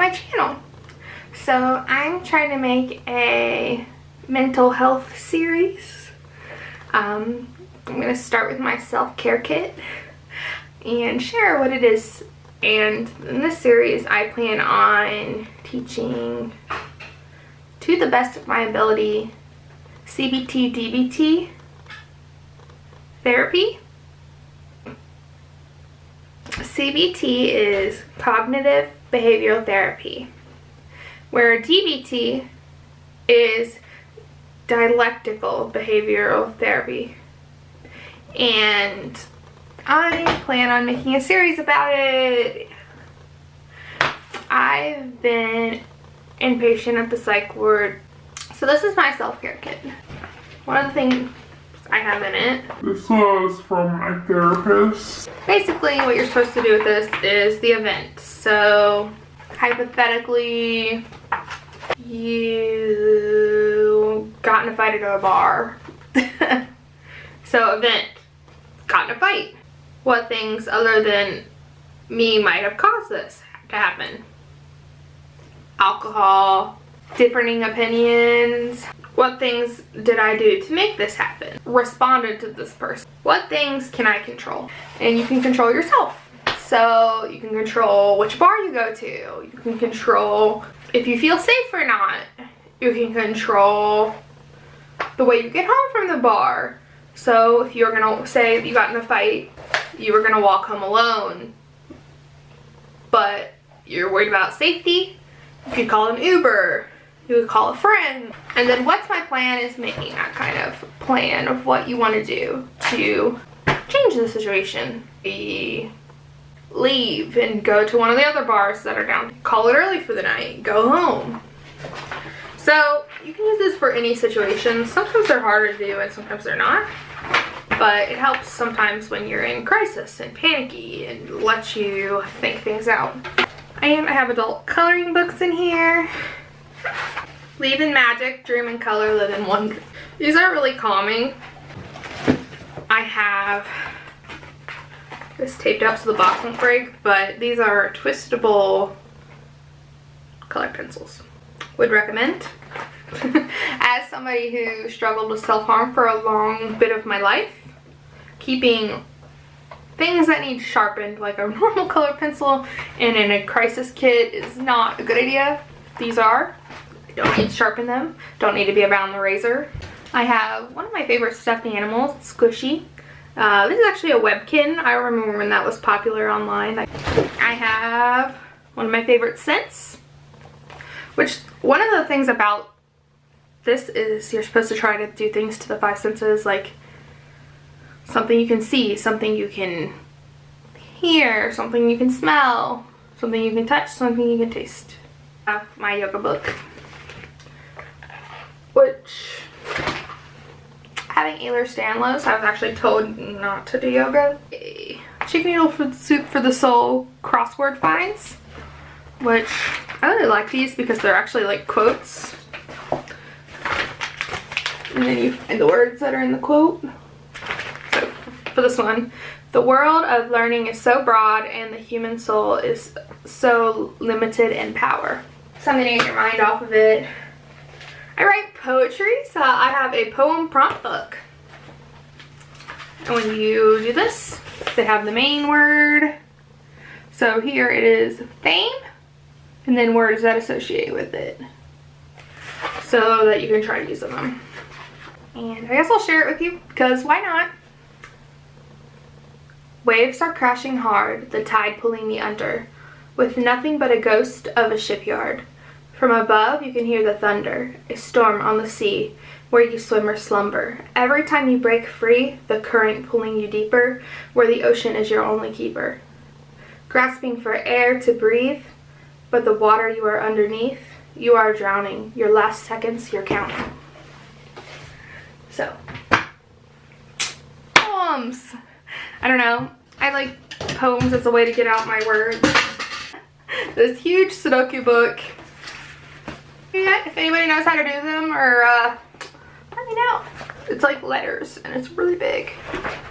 my channel. So I'm trying to make a mental health series. I'm going to start with my self-care kit and share what it is. And in this series I plan on teaching, to the best of my ability, CBT DBT therapy. CBT is cognitive behavioral therapy, where DBT is dialectical behavioral therapy. And I plan on making a series about it. I've been inpatient at the psych ward. So this is my self-care kit. One of the things I have in it. This was from my therapist. Basically what you're supposed to do with this is the event. So hypothetically, you got in a fight at a bar. So event, got in a fight. What things other than me might have caused this to happen? Alcohol, differing opinions. What things did I do to make this happen? Responded to this person. What things can I control? And you can control yourself. So you can control which bar you go to. You can control if you feel safe or not. You can control the way you get home from the bar. So if you're gonna say you got in a fight, you were gonna walk home alone, but you're worried about safety, you could call an Uber. You would call a friend. And then what's my plan is making that kind of plan of what you want to do to change the situation. Leave and go to one of the other bars that are down. Call it early for the night. Go home. So you can use this for any situation. Sometimes they're harder to do and sometimes they're not. But it helps sometimes when you're in crisis and panicky and lets you think things out. And I have adult coloring books in here. Leave in magic, dream in color, live in wonder. These are really calming. I have this taped up so the box won't break, but these are twistable color pencils. Would recommend. As somebody who struggled with self-harm for a long bit of my life, keeping things that need sharpened like a normal color pencil and in a crisis kit is not a good idea. These are. Don't need to sharpen them. Don't need to be around the razor. I have one of my favorite stuffed animals, Squishy. This is actually a Webkin. I remember when that was popular online. I have one of my favorite scents, which one of the things about this is you're supposed to try to do things to the five senses, like something you can see, something you can hear, something you can smell, something you can touch, something you can taste. I have my yoga book, which, having Ehlers-Danlos, I was actually told not to do yoga. A chicken noodle soup for the soul crossword finds, which I really like these because they're actually like quotes. And then you find the words that are in the quote. So for this one, the world of learning is so broad and the human soul is so limited in power. Something to get your mind off of it. I write poetry, so I have a poem prompt book. And when you do this, they have the main word. So here it is fame, and then words that associate with it, so that you can try to use them. And I guess I'll share it with you, because why not? Waves are crashing hard, the tide pulling me under, with nothing but a ghost of a shipyard. From above you can hear the thunder, a storm on the sea, where you swim or slumber. Every time you break free, the current pulling you deeper, where the ocean is your only keeper. Grasping for air to breathe, but the water you are underneath, you are drowning, your last seconds you're counting. So, poems. I don't know, I like poems as a way to get out my words. This huge Sudoku book. Yeah, if anybody knows how to do them, or let me know. It's like letters and it's really big.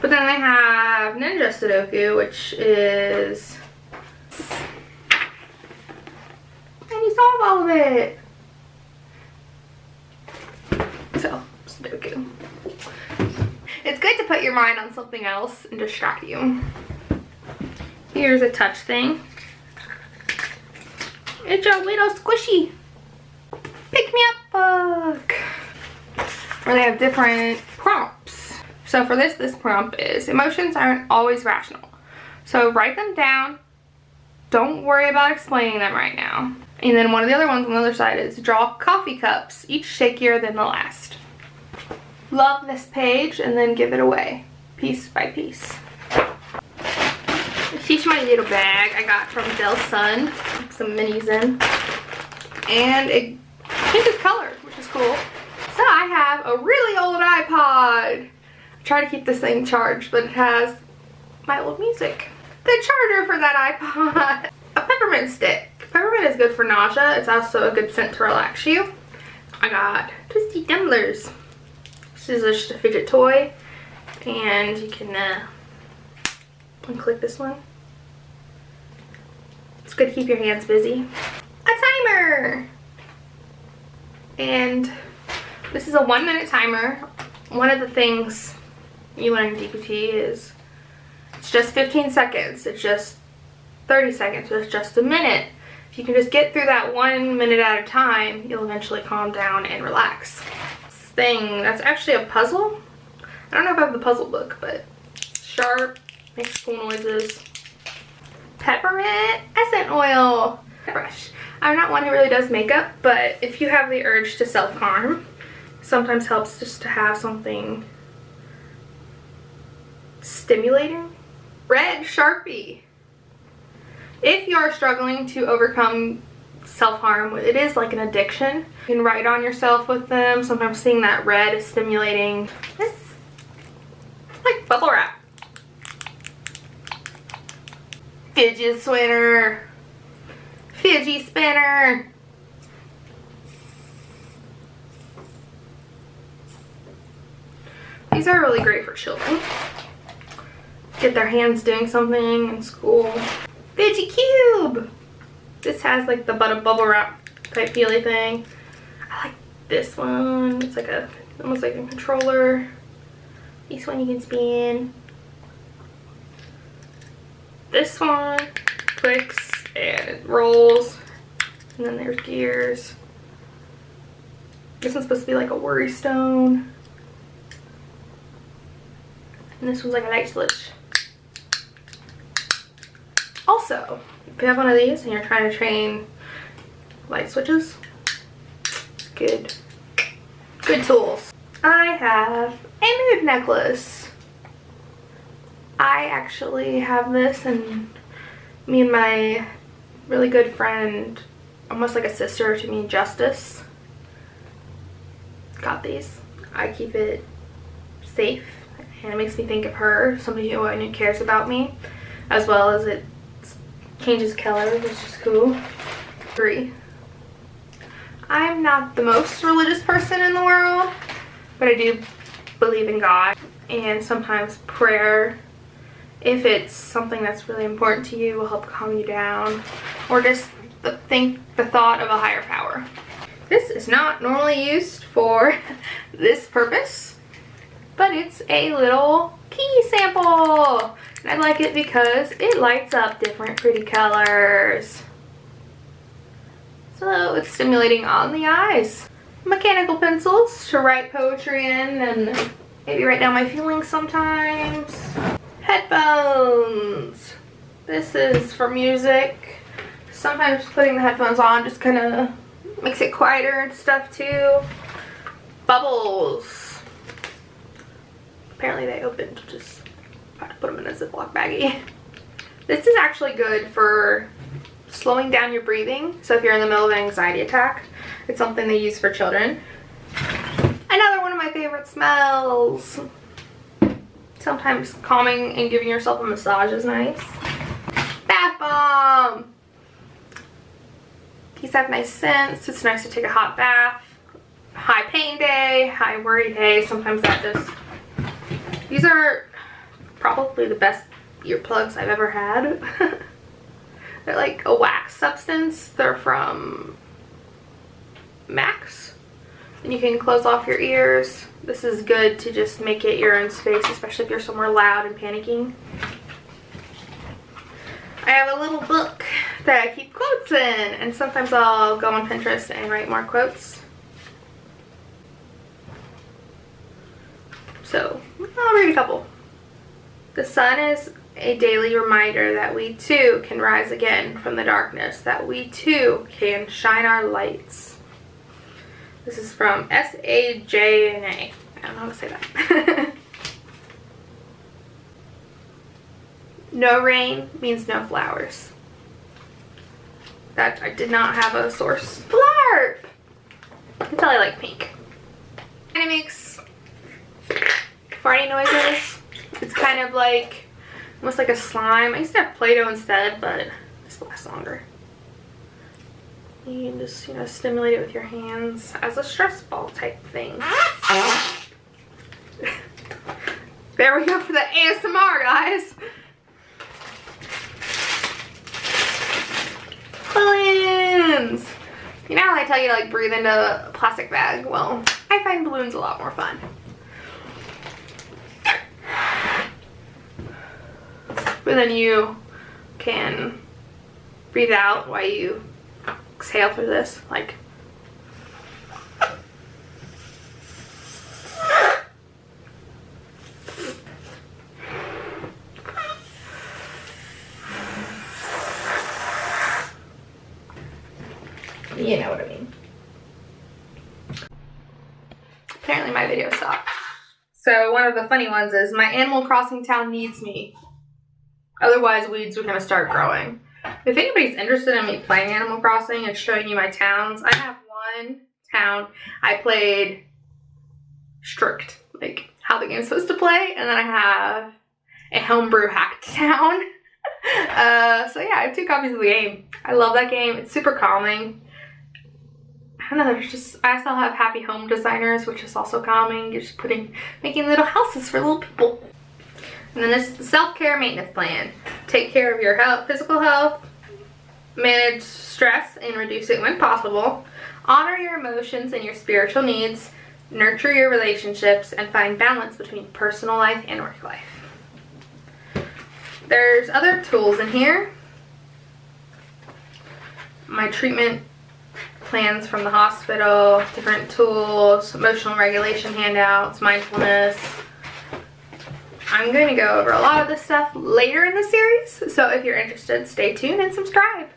But then I have Ninja Sudoku, which is solve all of it. So, Sudoku. It's good to put your mind on something else and distract you. Here's a touch thing. It's a little squishy pick me up book where they have different prompts. So for this prompt is emotions aren't always rational. So write them down. Don't worry about explaining them right now. And then one of the other ones on the other side is draw coffee cups, each shakier than the last. Love this page and then give it away piece by piece. She's my little bag I got from Del Sun. Some minis in. And it changes color, which is cool. So I have a really old iPod. I try to keep this thing charged, but it has my old music. The charger for that iPod. A peppermint stick. Peppermint is good for nausea. It's also a good scent to relax you. I got twisty tumblers. This is just a fidget toy. And you can unclick this one. It's good to keep your hands busy. A timer! And this is a 1-minute timer. One of the things you learn in DBT is it's just 15 seconds. It's just 30 seconds. It's just a minute. If you can just get through that 1 minute at a time, you'll eventually calm down and relax. This thing, that's actually a puzzle. I don't know if I have the puzzle book, but sharp, makes cool noises. Peppermint essence oil. Brush. I'm not one who really does makeup, but if you have the urge to self-harm, sometimes helps just to have something stimulating. Red Sharpie. If you're struggling to overcome self-harm, it is like an addiction. You can write on yourself with them. Sometimes seeing that red is stimulating. This is like bubble wrap. Fidget spinner. Fidget spinner. These are really great for children. Get their hands doing something in school. Fidget cube. This has like the butt of bubble wrap type feely thing. I like this one. It's like almost like a controller. This one you can spin. This one clicks and it rolls. And then there's gears. This one's supposed to be like a worry stone. And this one's like a light switch. Also, if you have one of these and you're trying to train light switches, good tools. I have a mood necklace. I actually have this, and me and my really good friend, almost like a sister to me, Justice, got these. I keep it safe, and it makes me think of her, somebody who cares about me, as well as it changes color, which is cool. 3. I'm not the most religious person in the world, but I do believe in God, and sometimes prayer, if it's something that's really important to you, will help calm you down, or just think the thought of a higher power. This is not normally used for this purpose, but it's a little key sample. And I like it because it lights up different pretty colors. So it's stimulating on the eyes. Mechanical pencils to write poetry in and maybe write down my feelings sometimes. Headphones. This is for music. Sometimes putting the headphones on just kind of makes it quieter and stuff too. Bubbles. Apparently they opened, just have to put them in a Ziploc baggie. This is actually good for slowing down your breathing. So if you're in the middle of an anxiety attack, it's something they use for children. Another one of my favorite smells. Sometimes calming and giving yourself a massage is nice. Bath bomb. These have nice scents. It's nice to take a hot bath. High pain day, high worry day. Sometimes that just... These are probably the best earplugs I've ever had. They're like a wax substance. They're from max. And you can close off your ears. This is good to just make it your own space, especially if you're somewhere loud and panicking. I have a little book that I keep quotes in, and sometimes I'll go on Pinterest and write more quotes. So, I'll read a couple. The sun is a daily reminder that we too can rise again from the darkness, that we too can shine our lights. This is from S-A-J-N-A. I don't know how to say that. No rain means no flowers. That I did not have a source. Flarp! You can tell I like pink. And it makes farting noises. It's kind of like, almost like a slime. I used to have Play-Doh instead, but this lasts longer. You can just, you know, stimulate it with your hands as a stress ball type thing. There we go for the ASMR, guys. Balloons! You know how I tell you to like breathe into a plastic bag? Well, I find balloons a lot more fun. But then you can breathe out while you exhale through this, like. You know what I mean. Apparently my video stopped. So one of the funny ones is, my Animal Crossing town needs me. Otherwise weeds are gonna start growing. If anybody's interested in me playing Animal Crossing and showing you my towns, I have one town I played strict, like how the game's supposed to play, and then I have a homebrew hacked town. So yeah, I have 2 copies of the game. I love that game. It's super calming. I don't know, there's just, I also have happy home designers, which is also calming. You're just making little houses for little people. And then this is the self-care maintenance plan. Take care of your health, physical health, manage stress and reduce it when possible, honor your emotions and your spiritual needs, nurture your relationships, and find balance between personal life and work life. There's other tools in here. My treatment plans from the hospital, different tools, emotional regulation handouts, mindfulness. I'm going to go over a lot of this stuff later in the series, so if you're interested, stay tuned and subscribe.